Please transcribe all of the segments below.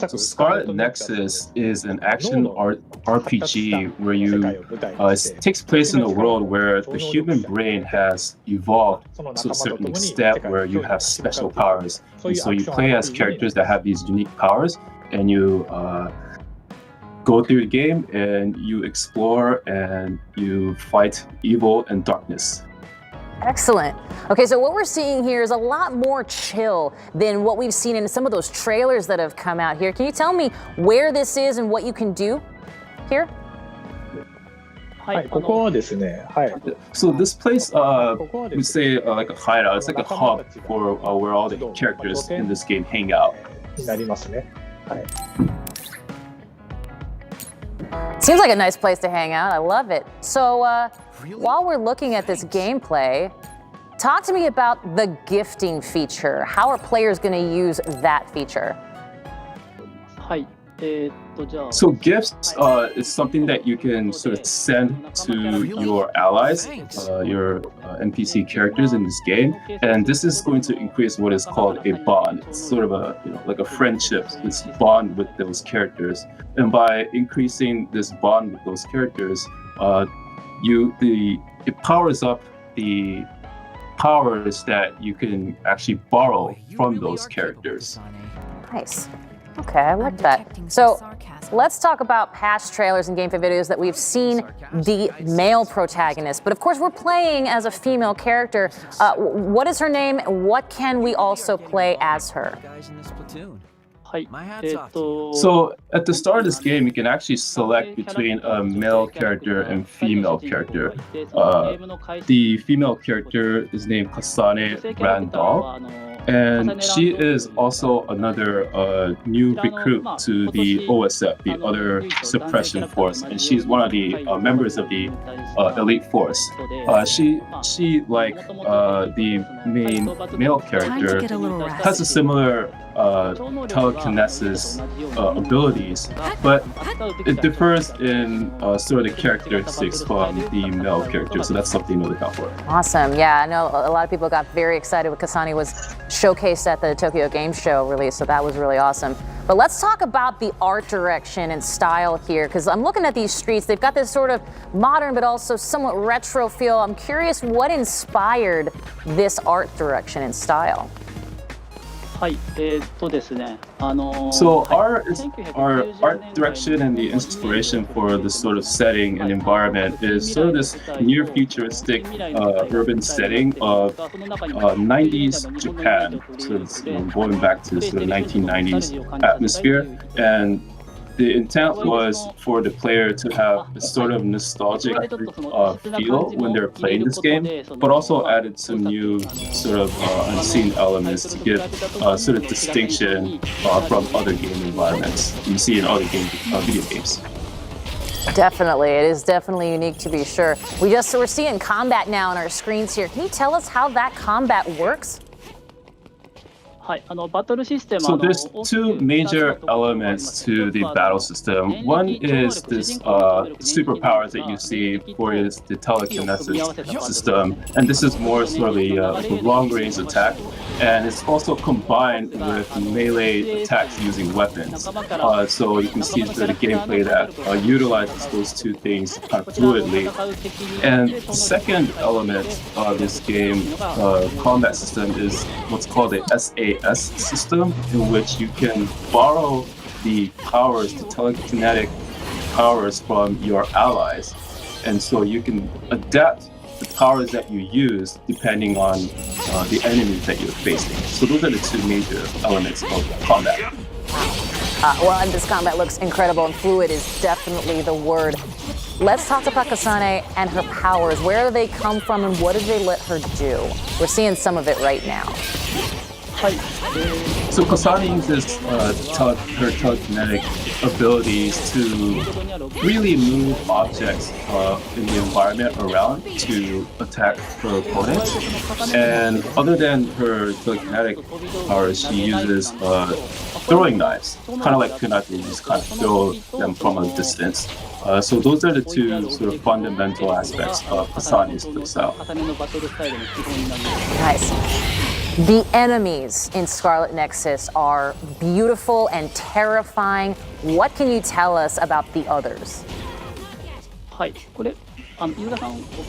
So Scarlet Nexus is an action RPG where it takes place in a world where the human brain has evolved to a certain extent where you have special powers. And so you play as characters that have these unique powers, and you go through the game and you explore and you fight evil and darkness. Excellent. Okay, so what we're seeing here is a lot more chill than what we've seen in some of those trailers that have come out here. Can you tell me where this is and what you can do here? So this place, we say like a hideout. It's like a hub for where all the characters in this game hang out. Seems like a nice place to hang out. I love it. So while we're looking at this gameplay, talk to me about the gifting feature. How are players going to use that feature? So gifts is something that you can sort of send to your allies, your NPC characters in this game, and this is going to increase what is called a bond. It's sort of a like a friendship, this bond with those characters, and by increasing this bond with those characters, it powers up the powers that you can actually borrow from those characters. Nice. Okay, I like that. So let's talk about past trailers and gameplay videos that we've seen the male protagonist. But of course, we're playing as a female character. What is her name? What can we also play as her? So at the start of this game, you can actually select between a male character and female character. The female character is named Kasane Randall, and she is also another new recruit to the OSF, the Other Suppression Force, and she's one of the members of the elite force. She like the main male character, has a similar telekinesis abilities, but it differs in sort of the characteristics from the male character, so that's something to look out for. Awesome. Yeah, I know a lot of people got very excited when Kasane was showcased at the Tokyo Game Show release, so that was really awesome. But let's talk about the art direction and style here, because I'm looking at these streets. They've got this sort of modern but also somewhat retro feel. I'm curious what inspired this art direction and style. So our art direction and the inspiration for this sort of setting and environment is sort of this near futuristic urban setting of 90s Japan. So it's going back to sort of 1990s atmosphere, and the intent was for the player to have a sort of nostalgic feel when they're playing this game, but also added some new sort of unseen elements to give sort of distinction from other game environments you see in other video games. Definitely, it is definitely unique to be sure. We're seeing combat now on our screens here. Can you tell us how that combat works? So there's two major elements to the battle system. One is this superpowers that you see for is the telekinesis system, and this is more sort of a long-range attack, and it's also combined with melee attacks using weapons. So you can see through the gameplay that utilizes those two things kind of fluidly. And the second element of this game combat system is what's called a SAS system, in which you can borrow the powers, the telekinetic powers from your allies, and so you can adapt the powers that you use depending on the enemies that you're facing. So those are the two major elements of combat. Well, and this combat looks incredible, and fluid is definitely the word. Let's talk about Kasane and her powers. Where do they come from, and what did they let her do? We're seeing some of it right now. So Kasane uses her telekinetic abilities to really move objects in the environment around to attack her opponents. And other than her telekinetic powers, she uses throwing knives, kind of like kunai, you just kind of throw them from a distance. So those are the two sort of fundamental aspects of Kasane's style. Nice. The enemies in Scarlet Nexus are beautiful and terrifying. What can you tell us about the others?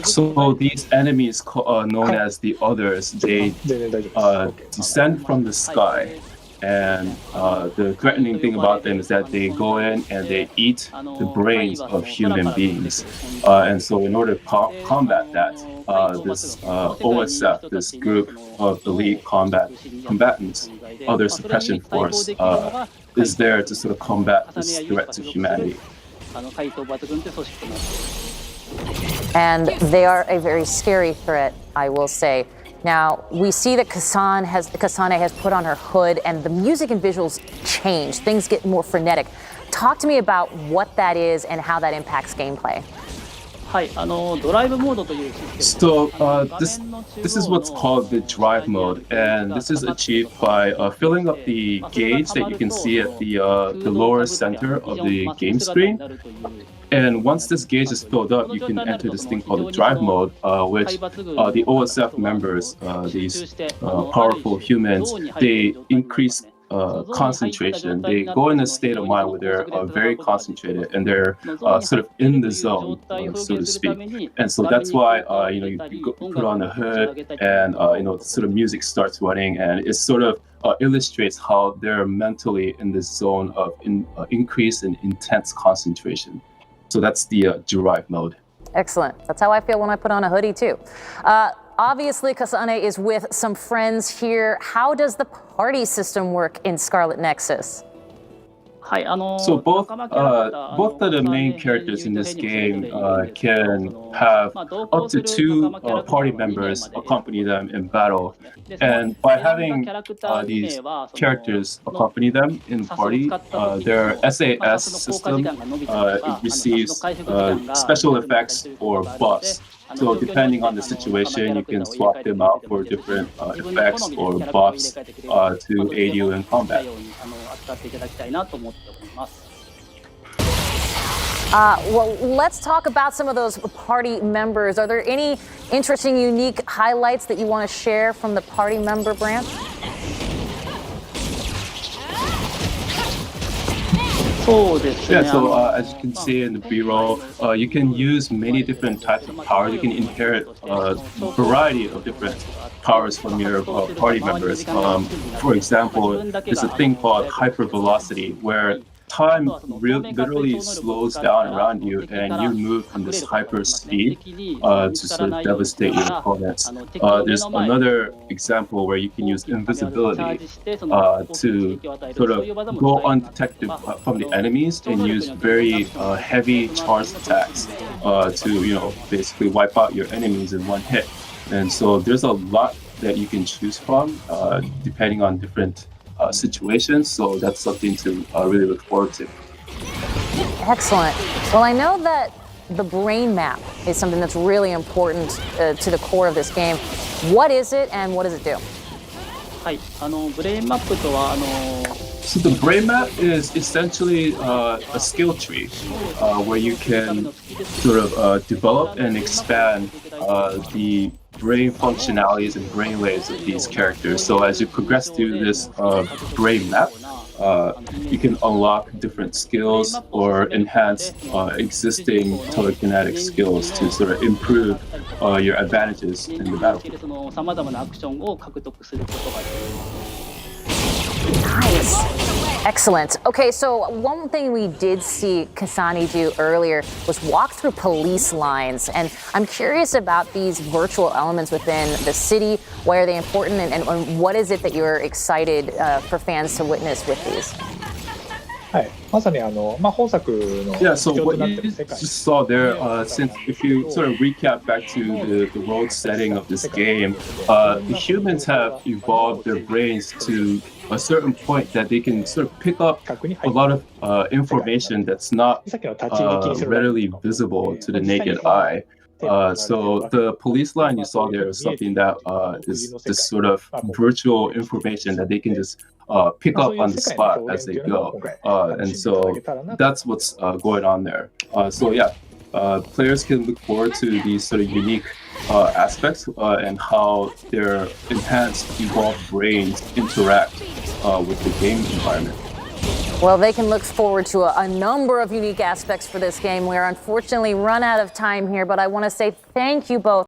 So these enemies known as the others, they descend from the sky. And the threatening thing about them is that they go in and they eat the brains of human beings. And so in order to combat that, this OSF, this group of elite combatants, other suppression force, is there to sort of combat this threat to humanity. And they are a very scary threat, I will say. Now, we see that Kasane has put on her hood and the music and visuals change. Things get more frenetic. Talk to me about what that is and how that impacts gameplay. So this is what's called the drive mode, and this is achieved by filling up the gauge that you can see at the lower center of the game screen. And once this gauge is filled up, you can enter this thing called the drive mode, which the OSF members, these powerful humans, they increase concentration. They go in a state of mind where they're very concentrated and they're sort of in the zone, so to speak. And so that's why you put on the hood and sort of music starts running, and it sort of illustrates how they're mentally in this zone of increase and intense concentration. So that's the drive mode. Excellent. That's how I feel when I put on a hoodie too. Obviously, Kasane is with some friends here. How does the party system work in Scarlet Nexus? So both of the main characters in this game can have up to 2 party members accompany them in battle. And by having these characters accompany them in party, their SAS system receives special effects or buffs. So depending on the situation, you can swap them out for different effects or buffs to aid you in combat. Well, let's talk about some of those party members. Are there any interesting, unique highlights that you want to share from the party member branch? Yeah, so as you can see in the B-roll, you can use many different types of powers. You can inherit a variety of different powers from your party members. For example, there's a thing called hypervelocity, where time literally slows down around you and you move from this hyper speed to sort of devastate your opponents. There's another example where you can use invisibility to sort of go undetected from the enemies and use very heavy charged attacks to basically wipe out your enemies in one hit. And so there's a lot that you can choose from depending on different situations, so that's something to really look forward to. Excellent. Well, I know that the brain map is something that's really important to the core of this game. What is it and what does it do? So the brain map is essentially a skill tree where you can sort of develop and expand the brain functionalities and brain waves of these characters. So as you progress through this brain map, you can unlock different skills or enhance existing telekinetic skills to sort of improve your advantages in the battlefield. Nice. Excellent. Okay, so one thing we did see Kasane do earlier was walk through police lines, and I'm curious about these virtual elements within the city. Why are they important, and what is it that you're excited for fans to witness with these? Yeah, so what you just saw there, since if you sort of recap back to the world setting of this game, the humans have evolved their brains to a certain point that they can sort of pick up a lot of information that's not readily visible to the naked eye. So the police line you saw there is something that is this sort of virtual information that they can just pick up on the spot as they go. And so that's what's going on there. So yeah, players can look forward to these sort of unique aspects and how their enhanced, evolved brains interact with the game environment. Well, they can look forward to a number of unique aspects for this game. We're unfortunately run out of time here, but I want to say thank you both.